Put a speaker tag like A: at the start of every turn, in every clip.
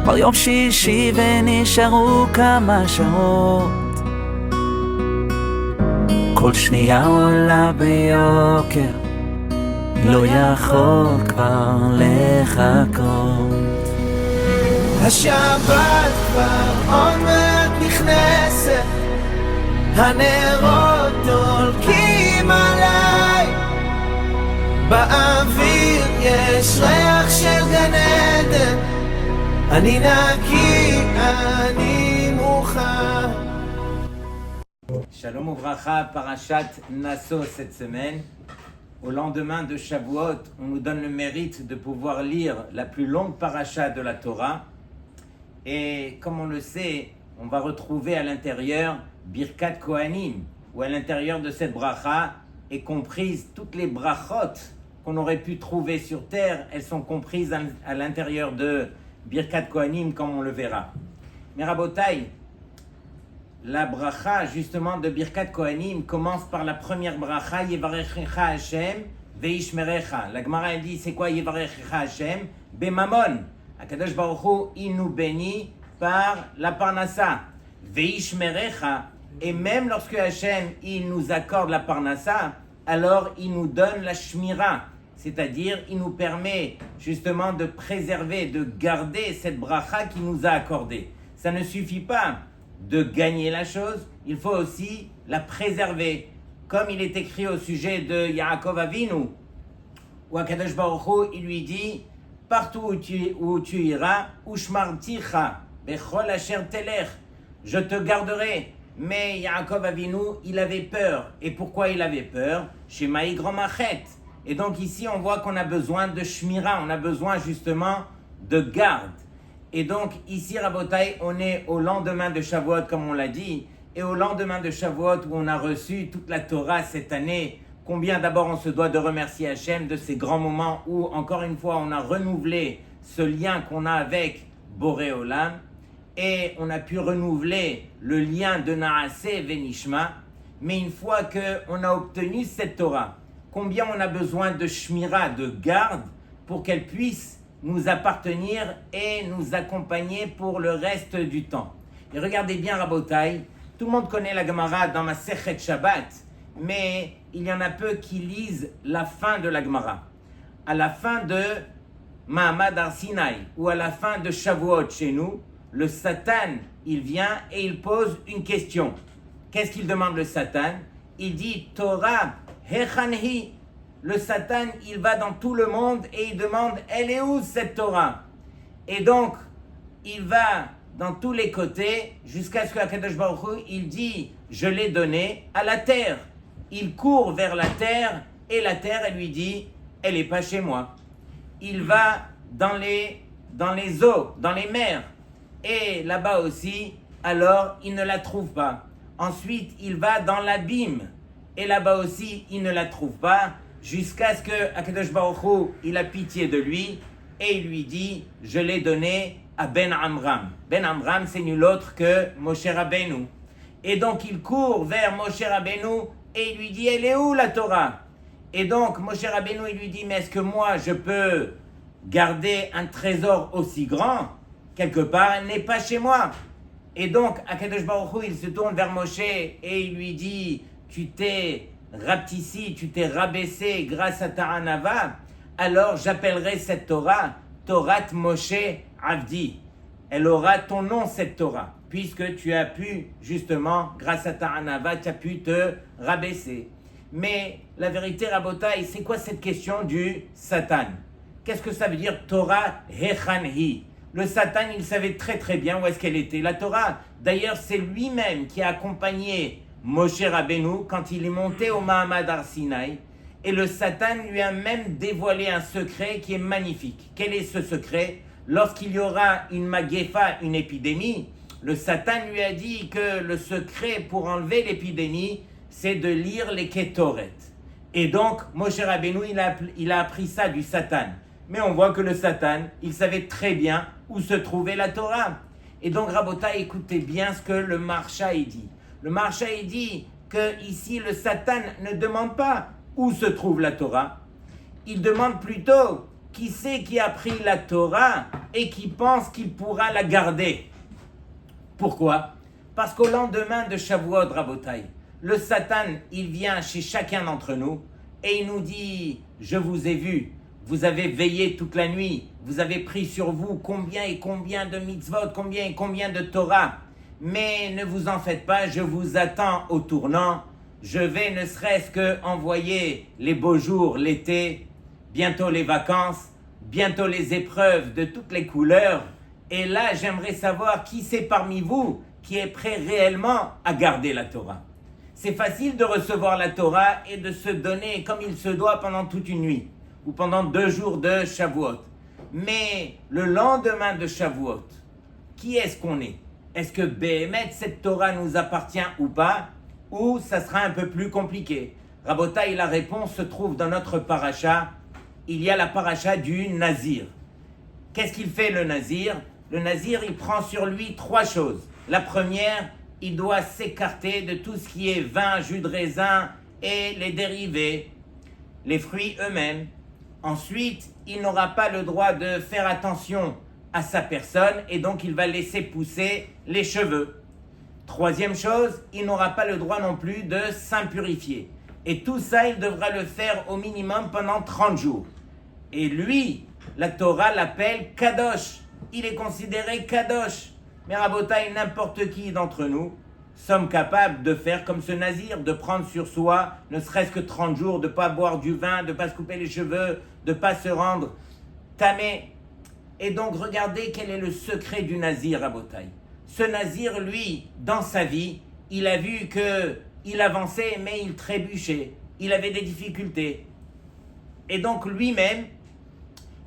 A: כבר יום שישי ונשארו כמה שעות, כל שנייה עולה ביוקר, לא יכול כבר לחכות.
B: השבת כבר עוד מעט נכנסת, הנרות דולקים עליי, באוויר יש ריח של גן עדן, אני נקי, אני מוכן.
C: Shalom Ouvracha, Parashat Naso cette semaine. Au lendemain de Shavuot, on nous donne le mérite de pouvoir lire la plus longue paracha de la Torah. Et comme on le sait, on va retrouver à l'intérieur Birkat Kohanim, où à l'intérieur de cette bracha est comprise toutes les brachot qu'on aurait pu trouver sur terre. Elles sont comprises à l'intérieur de Birkat Kohanim, comme on le verra. Mais Rabotai, la bracha justement de Birkat Kohanim commence par la première bracha, Yevarechecha Hashem veishmerecha. La Gemara elle dit c'est quoi Yevarechecha Hashem? Bemamon. Akadosh Baruch Hu, il nous bénit par la parnassa. Veishmerecha. Et même lorsque Hashem il nous accorde la parnassa, alors il nous donne la shmira. C'est-à-dire il nous permet justement de préserver, de garder cette bracha qu'il nous a accordée. Ça ne suffit pas de gagner la chose, il faut aussi la préserver. Comme il est écrit au sujet de Yaakov Avinu, où Akadosh Baruch Hu, il lui dit, partout où tu iras, Ushmarticha, bechol asher telech, je te garderai. Mais Yaakov Avinu, il avait peur. Et pourquoi il avait peur? Shemaï Gromachet. Et donc ici, on voit qu'on a besoin de shmira, on a besoin justement de garde. Et donc, ici, Rabotai, on est au lendemain de Shavuot, comme on l'a dit, et au lendemain de Shavuot, où on a reçu toute la Torah cette année. Combien d'abord on se doit de remercier Hachem de ces grands moments où, encore une fois, on a renouvelé ce lien qu'on a avec Boré Olam, et on a pu renouveler le lien de Naaseh Venishma. Mais une fois qu'on a obtenu cette Torah, combien on a besoin de Shmira, de garde, pour qu'elle puisse nous appartenir et nous accompagner pour le reste du temps. Et regardez bien Rabotai, tout le monde connaît la Gemara dans Masechet Shabbat, mais il y en a peu qui lisent la fin de la Gemara. À la fin de Mahamad Har Sinai ou à la fin de Shavuot chez nous, le Satan, il vient et il pose une question. Qu'est-ce qu'il demande le Satan? Il dit Torah Hechanhi. Le Satan, il va dans tout le monde et il demande, elle est où cette Torah? Et donc, il va dans tous les côtés jusqu'à ce que Akadosh Baruch Hu, il dit, je l'ai donné à la terre. Il court vers la terre et la terre, elle lui dit, elle n'est pas chez moi. Il va dans les eaux, dans les mers. Et là-bas aussi, alors, il ne la trouve pas. Ensuite, il va dans l'abîme. Et là-bas aussi, il ne la trouve pas. Jusqu'à ce que Akadosh Baruch Hu, il a pitié de lui et il lui dit, je l'ai donné à Ben Amram. Ben Amram, c'est nul autre que Moshe Rabbeinu. Et donc il court vers Moshe Rabbeinu et il lui dit, elle est où la Torah? Et donc Moshe Rabbeinu, il lui dit, mais est-ce que moi je peux garder un trésor aussi grand? Quelque part, elle n'est pas chez moi. Et donc Akadosh Baruch Hu, il se tourne vers Moshe et il lui dit, tu t'es rapetissé, tu t'es rabaissé grâce à ta anava, alors j'appellerai cette Torah Torat Moshe Avdi. Elle aura ton nom cette Torah, puisque tu as pu justement, grâce à ta anava, tu as pu te rabaisser. Mais la vérité, Rabotai, c'est quoi cette question du Satan? Qu'est-ce que ça veut dire Torah Hechanhi? Le Satan, il savait très très bien où est-ce qu'elle était, la Torah. D'ailleurs, c'est lui-même qui a accompagné Moshe Rabbeinu, quand il est monté au Mahamad Har Sinai, et le Satan lui a même dévoilé un secret qui est magnifique. Quel est ce secret? Lorsqu'il y aura une magefa, une épidémie, le Satan lui a dit que le secret pour enlever l'épidémie, c'est de lire les Ketoret. Et donc, Moshe Rabbeinu, il a appris ça du Satan. Mais on voit que le Satan, il savait très bien où se trouvait la Torah. Et donc, Rabota, écoutez bien ce que le Marsha dit. Le Marsha dit que ici le Satan ne demande pas où se trouve la Torah. Il demande plutôt qui c'est qui a pris la Torah et qui pense qu'il pourra la garder? Pourquoi? Parce qu'au lendemain de Shavuot, Rabotai, le Satan, il vient chez chacun d'entre nous et il nous dit, je vous ai vu, vous avez veillé toute la nuit, vous avez pris sur vous combien et combien de mitzvot, combien et combien de Torah, mais ne vous en faites pas, je vous attends au tournant, je vais ne serait-ce que envoyer les beaux jours, l'été, bientôt les vacances, bientôt les épreuves de toutes les couleurs, et là j'aimerais savoir qui c'est parmi vous qui est prêt réellement à garder la Torah. C'est facile de recevoir la Torah et de se donner comme il se doit pendant toute une nuit ou pendant 2 jours de Shavuot. Mais le lendemain de Shavuot, qui est-ce qu'on est? Est-ce que Béhémet, cette Torah nous appartient ou pas? Ou ça sera un peu plus compliqué? Rabotai, la réponse se trouve dans notre paracha. Il y a la paracha du Nazir. Qu'est-ce qu'il fait le Nazir? Le Nazir, il prend sur lui 3 choses. La première, il doit s'écarter de tout ce qui est vin, jus de raisin et les dérivés, les fruits eux-mêmes. Ensuite, il n'aura pas le droit de faire attention à sa personne et donc il va laisser pousser les cheveux. Troisième chose, il n'aura pas le droit non plus de s'impurifier. Et tout ça, il devra le faire au minimum pendant 30 jours. Et lui, la Torah l'appelle Kadosh. Il est considéré Kadosh. Mais Rabotai, n'importe qui d'entre nous sommes capables de faire comme ce Nazir, de prendre sur soi ne serait-ce que 30 jours, de ne pas boire du vin, de ne pas se couper les cheveux, de ne pas se rendre tamé. Et donc regardez quel est le secret du Nazir, Rabotai. Ce Nazir, lui, dans sa vie, il a vu qu'il avançait mais il trébuchait, il avait des difficultés. Et donc lui-même,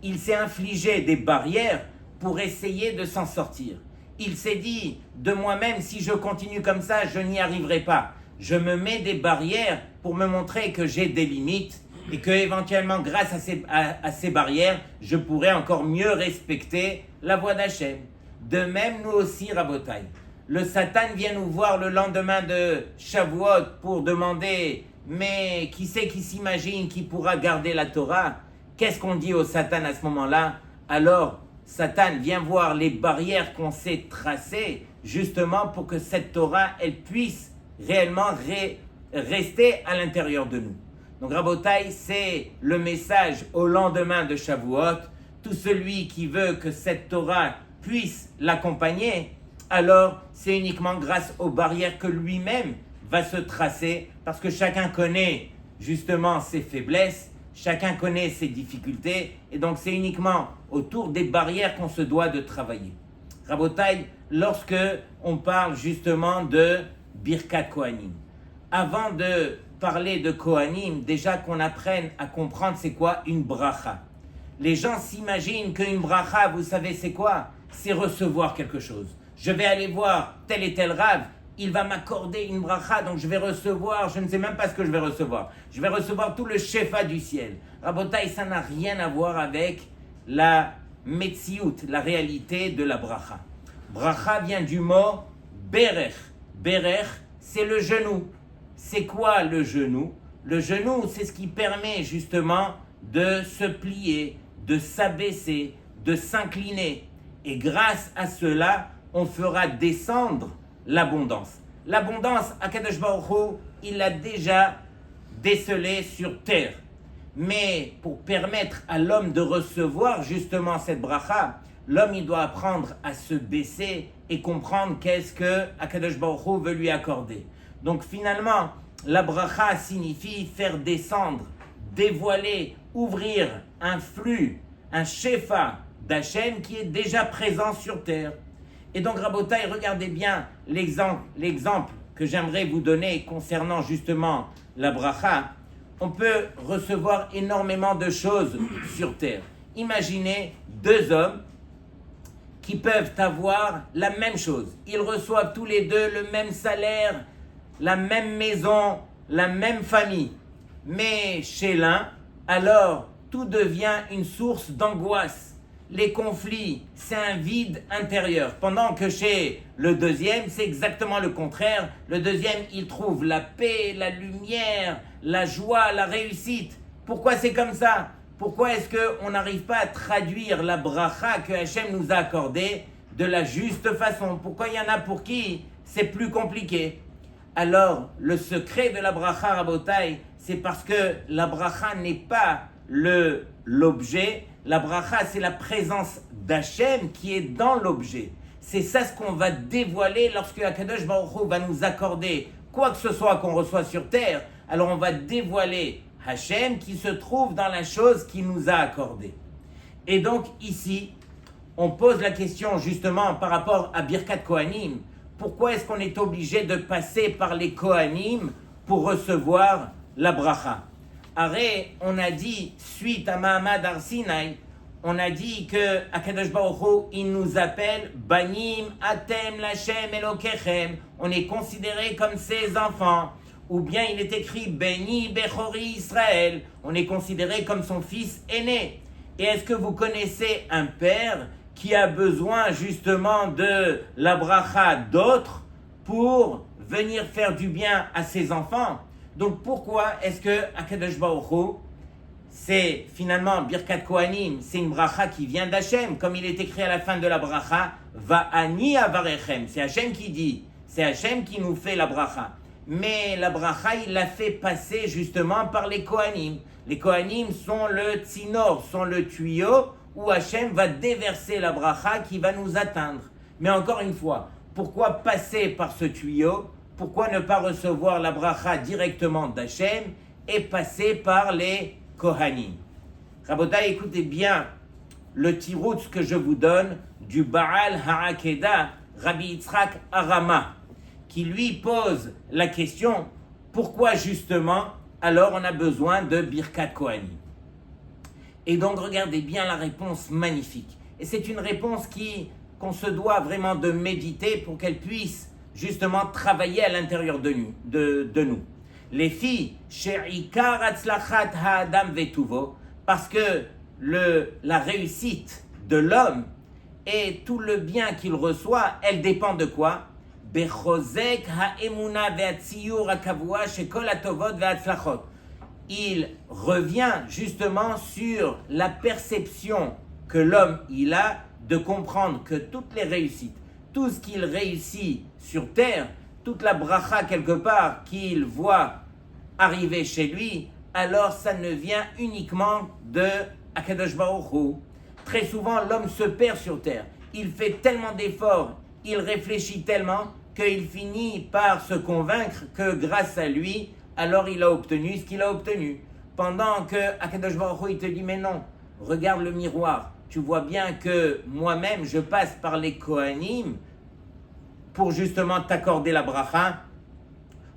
C: il s'est infligé des barrières pour essayer de s'en sortir. Il s'est dit, de moi-même, si je continue comme ça, je n'y arriverai pas. Je me mets des barrières pour me montrer que j'ai des limites et que éventuellement, grâce à ces barrières, je pourrais encore mieux respecter la voie d'Hachem. De même, nous aussi, Rabotai. Le Satan vient nous voir le lendemain de Shavuot pour demander, mais qui c'est qui s'imagine qui pourra garder la Torah? Qu'est-ce qu'on dit au Satan à ce moment-là? Alors, Satan vient voir les barrières qu'on s'est tracées, justement pour que cette Torah, elle puisse réellement rester à l'intérieur de nous. Donc Rabotai, c'est le message au lendemain de Shavuot. Tout celui qui veut que cette Torah puisse l'accompagner, alors c'est uniquement grâce aux barrières que lui-même va se tracer, parce que chacun connaît justement ses faiblesses, chacun connaît ses difficultés, et donc c'est uniquement autour des barrières qu'on se doit de travailler. Rabotai, lorsque on parle justement de Birkat Kohanim, avant de parler de Kohanim, déjà qu'on apprenne à comprendre c'est quoi une bracha. Les gens s'imaginent qu'une bracha, vous savez c'est quoi? C'est recevoir quelque chose. Je vais aller voir tel et tel rave, il va m'accorder une bracha, donc je vais recevoir, je ne sais même pas ce que je vais recevoir. Je vais recevoir tout le shefa du ciel. Rabotai, ça n'a rien à voir avec la metziut, la réalité de la bracha. Bracha vient du mot berech. Berech, c'est le genou. C'est quoi le genou? Le genou, c'est ce qui permet justement de se plier, de s'abaisser, de s'incliner. Et grâce à cela, on fera descendre l'abondance. L'abondance, Akadosh Baruch Hu, il l'a déjà décelée sur terre. Mais pour permettre à l'homme de recevoir justement cette bracha, l'homme il doit apprendre à se baisser et comprendre qu'est-ce que Akadosh Baruch Hu veut lui accorder. Donc finalement, la bracha signifie faire descendre, dévoiler, ouvrir un flux, un shefa d'Hachem qui est déjà présent sur terre. Et donc Rabotai, regardez bien l'exemple que j'aimerais vous donner concernant justement la bracha. On peut recevoir énormément de choses sur terre. Imaginez 2 hommes qui peuvent avoir la même chose. Ils reçoivent tous les 2 le même salaire, la même maison, la même famille. Mais chez l'un, alors tout devient une source d'angoisse. Les conflits, c'est un vide intérieur. Pendant que chez le deuxième, c'est exactement le contraire. Le deuxième, il trouve la paix, la lumière, la joie, la réussite. Pourquoi c'est comme ça? Pourquoi est-ce qu'on n'arrive pas à traduire la bracha que Hachem nous a accordée de la juste façon? Pourquoi il y en a pour qui c'est plus compliqué? Alors, le secret de la bracha, Rabotai, c'est parce que la bracha n'est pas l'objet. La bracha, c'est la présence d'Hachem qui est dans l'objet. C'est ça ce qu'on va dévoiler lorsque Akadosh Baruch Hu va nous accorder quoi que ce soit qu'on reçoit sur terre. Alors on va dévoiler Hachem qui se trouve dans la chose qu'il nous a accordée. Et donc ici, on pose la question justement par rapport à Birkat Kohanim. Pourquoi est-ce qu'on est obligé de passer par les Kohanim pour recevoir la bracha? Arrête, on a dit, suite à Mahamad Har Sinai, on a dit que Akadosh Baruch Hu, il nous appelle Banim Atem Lashem Elokechem. On est considéré comme ses enfants. Ou bien il est écrit Beni Bechori Israël. On est considéré comme son fils aîné. Et est-ce que vous connaissez un père qui a besoin justement de la bracha d'autres pour venir faire du bien à ses enfants? Donc pourquoi est-ce que Akadosh Baruch Hu, c'est finalement Birkat Kohanim, c'est une bracha qui vient d'Hachem, comme il est écrit à la fin de la bracha, Va'ani avarechem, c'est Hachem qui dit, c'est Hachem qui nous fait la bracha. Mais la bracha, il l'a fait passer justement par les Kohanim. Les Kohanim sont le tzinor, sont le tuyau où Hachem va déverser la bracha qui va nous atteindre. Mais encore une fois, pourquoi passer par ce tuyau? Pourquoi ne pas recevoir la bracha directement d'Hachem et passer par les Kohanim? Rabotai, écoutez bien le tiroutz que je vous donne du Baal Ha'akeda, Rabbi Yitzhak Arama, qui lui pose la question, pourquoi justement alors on a besoin de Birkat Kohanim? Et donc regardez bien la réponse magnifique. Et c'est une réponse qu'on se doit vraiment de méditer pour qu'elle puisse justement travailler à l'intérieur de nous. Les filles, She'ikar Atzlachat Ha'adam Vetuvo, parce que la réussite de l'homme et tout le bien qu'il reçoit, elle dépend de quoi? Bechozek ha'emuna ve'atziyur ha'kavua shekol hatovot ve'atzlachot. Il revient justement sur la perception que l'homme il a de comprendre que toutes les réussites, tout ce qu'il réussit sur terre, toute la bracha quelque part qu'il voit arriver chez lui, alors ça ne vient uniquement de Akadosh Baruch Hu. Très souvent, l'homme se perd sur terre. Il fait tellement d'efforts, il réfléchit tellement qu'il finit par se convaincre que grâce à lui, alors il a obtenu ce qu'il a obtenu. Pendant que Akadosh Baruch Hu, il te dit, mais non, regarde le miroir. Tu vois bien que moi-même, je passe par les Kohanim pour justement t'accorder la bracha,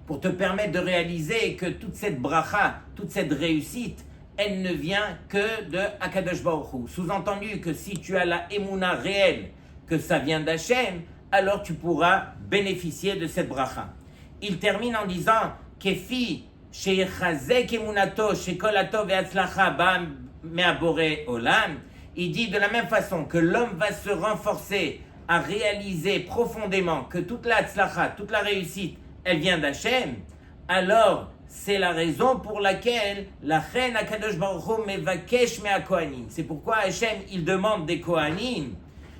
C: pour te permettre de réaliser que toute cette bracha, toute cette réussite, elle ne vient que de Akadosh Baruch Hu. Sous-entendu que si tu as la émouna réelle, que ça vient d'Hachem, alors tu pourras bénéficier de cette bracha. Il termine en disant Kefi sheyechazek emunato shekol hatov ve'atzlacha ba me'aboré olam. Il dit de la même façon que l'homme va se renforcer à réaliser profondément que toute la tzlacha, toute la réussite, elle vient d'Hachem, alors c'est la raison pour laquelle la reine Akadosh Baruch Hu mevakesh me'a Kohanim. C'est pourquoi Hachem, il demande des Kohanim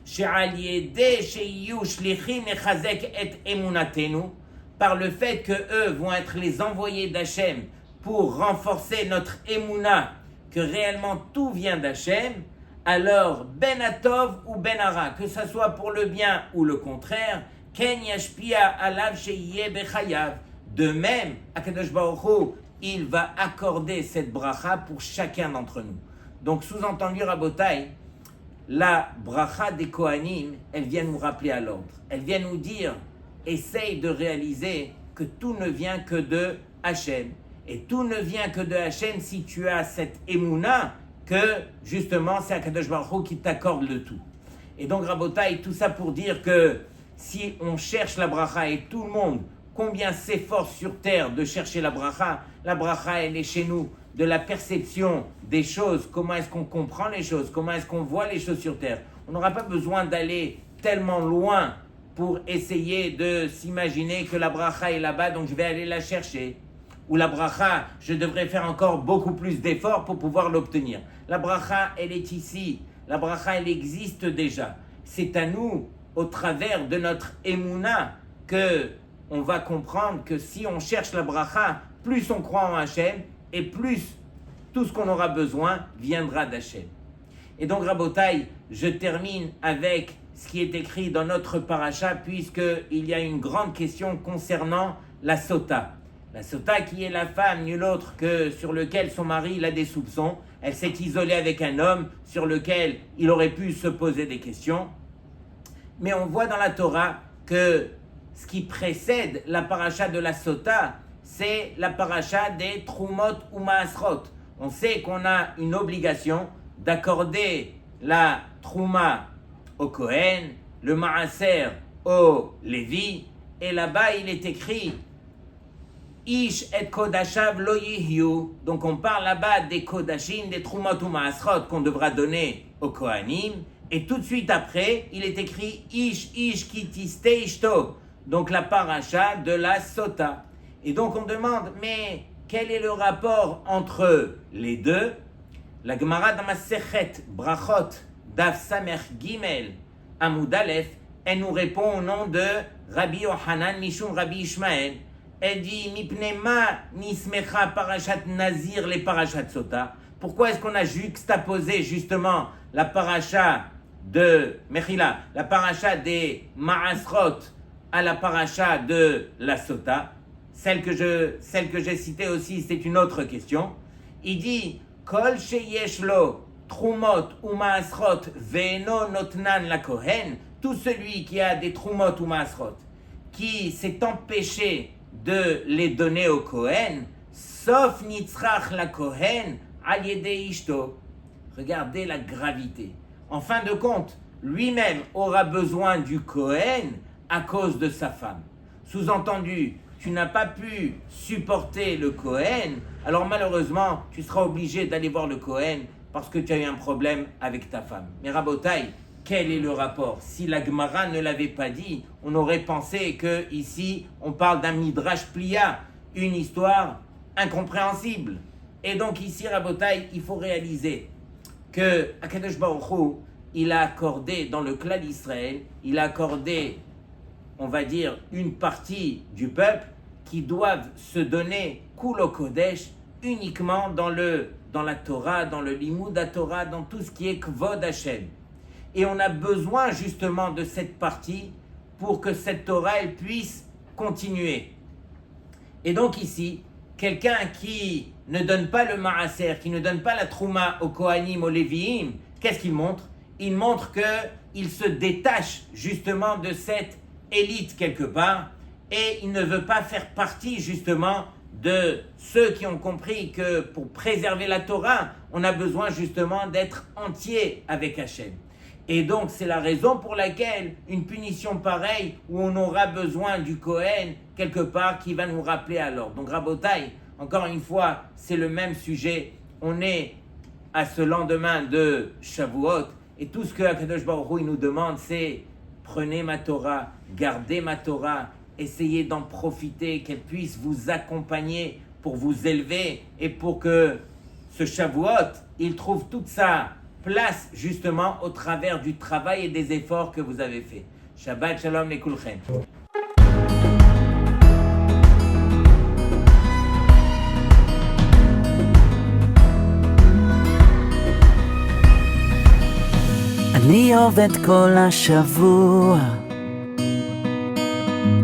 C: she'al yedeh she'iyu shlichim nechazek et emunatenu, par le fait que eux vont être les envoyés d'Hachem pour renforcer notre émouna, que réellement tout vient d'Hachem. Alors ben atov ou ben hara, que ça soit pour le bien ou le contraire, ken yashpia alav sheyeh bechayav. De même, Akadosh Baruch Hu, il va accorder cette bracha pour chacun d'entre nous. Donc, sous-entendu, Rabotai, la bracha des Kohanim, elle vient nous rappeler à l'ordre. Elle vient nous dire, essaye de réaliser que tout ne vient que de Hachem. Et tout ne vient que de Hachem si tu as cette émouna que, justement, c'est Akadosh Baruch Hu qui t'accorde le tout. Et donc, Rabotai, tout ça pour dire que si on cherche la bracha et tout le monde combien s'efforce sur terre de chercher la bracha, elle est chez nous, de la perception des choses, comment est-ce qu'on comprend les choses, comment est-ce qu'on voit les choses sur terre. On n'aura pas besoin d'aller tellement loin pour essayer de s'imaginer que la bracha est là-bas, donc je vais aller la chercher. Ou la bracha, je devrais faire encore beaucoup plus d'efforts pour pouvoir l'obtenir. La bracha, elle est ici. La bracha, elle existe déjà. C'est à nous, au travers de notre émouna, que on va comprendre que si on cherche la bracha, plus on croit en Hachem et plus tout ce qu'on aura besoin viendra d'Hachem. Et donc, Rabotai, je termine avec ce qui est écrit dans notre paracha, puisqu'il y a une grande question concernant la sota. La sota qui est la femme, nulle autre que sur lequel son mari il a des soupçons. Elle s'est isolée avec un homme sur lequel il aurait pu se poser des questions. Mais on voit dans la Torah que ce qui précède la paracha de la sota, c'est la paracha des Trumot ou Maasrot. On sait qu'on a une obligation d'accorder la Trouma au Kohen, le Maaser au Lévi, et là-bas il est écrit Ish et Kodashav lo yihyu. Donc on parle là-bas des Kodashim, des Trumot ou Maasrot qu'on devra donner au Kohanim, et tout de suite après il est écrit Ish kitiste ishto, donc la paracha de la sota. Et donc on demande, mais quel est le rapport entre les deux? La Gemara dans Masechet Brachot Daf Samer Gimel Amud Aleph, elle nous répond au nom de Rabbi Yohanan Mishum Rabbi Ishmael. Elle dit Mipne ma nismecha parashat Nazir les parashat Sota. Pourquoi est-ce qu'on a juxtaposé justement la paracha de Mechila, la paracha des Maasrot à la paracha de la Sota? Celle que j'ai citée aussi, c'est une autre question. Il dit Kol sheyesh lo trumot ou maasrot ve'eno notnan la kohen, tout celui qui a des trumot ou maasrot, qui s'est empêché de les donner au kohen, sauf nitzrach la kohen al yedei ishto. Regardez la gravité. En fin de compte, lui-même aura besoin du kohen à cause de sa femme. Sous-entendu, tu n'as pas pu supporter le Kohen, alors malheureusement, tu seras obligé d'aller voir le Kohen parce que tu as eu un problème avec ta femme. Mais Rabotai, quel est le rapport? Si la Gemara ne l'avait pas dit, on aurait pensé que ici on parle d'un Midrash Plia, une histoire incompréhensible. Et donc ici, Rabotai, il faut réaliser que Akadosh Baruch Hu, il a accordé dans le clan d'Israël, il a accordé, on va dire, une partie du peuple qui doivent se donner Kulo Kodesh uniquement dans la Torah, dans le Limud Torah, dans tout ce qui est Kvod Hashem. Et on a besoin justement de cette partie pour que cette Torah elle puisse continuer. Et donc ici, quelqu'un qui ne donne pas le Maaser, qui ne donne pas la Trouma au Kohanim, au Léviim, qu'est-ce qu'il montre? Il montre qu'il se détache justement de cette élite quelque part, et il ne veut pas faire partie justement de ceux qui ont compris que pour préserver la Torah, on a besoin justement d'être entier avec Hachem. Et donc c'est la raison pour laquelle une punition pareille, où on aura besoin du Kohen quelque part qui va nous rappeler à l'ordre. Donc Rabotai, encore une fois, c'est le même sujet. On est à ce lendemain de Shavuot, et tout ce que Akadosh Baruch Hu il nous demande, c'est prenez ma Torah, gardez ma Torah, essayez d'en profiter, qu'elle puisse vous accompagner pour vous élever et pour que ce Shavuot, il trouve toute sa place justement au travers du travail et des efforts que vous avez fait. Shabbat Shalom Lekulchem.
A: אני עובד כל השבוע,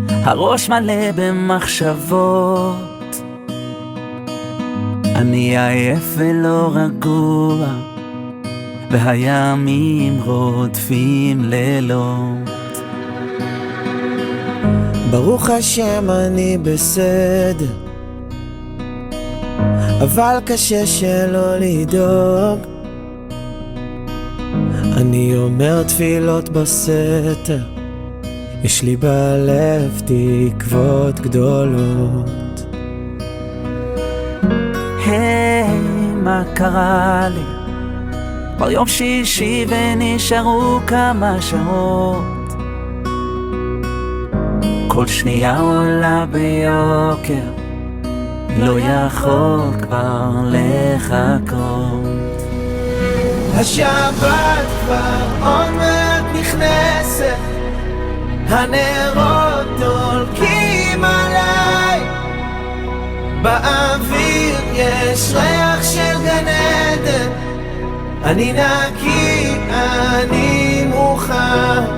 A: הראש מלא במחשבות, אני עייף ולא רגוע, והימים רודפים לילות.
B: ברוך השם אני בסדר, אבל קשה שלא לדאוג. אני אומר תפילות בסתר, יש לי בלב תקוות גדולות.
A: מה קרה לי? כבר יום שישי ונשארו כמה שעות, כל שנייה עולה ביוקר, לא יכול כבר לחכות.
B: השבת כבר עוד מעט נכנסת, הנרות דולקים עליי, באוויר יש ריח של גן עדן, אני נקי, אני מוכן.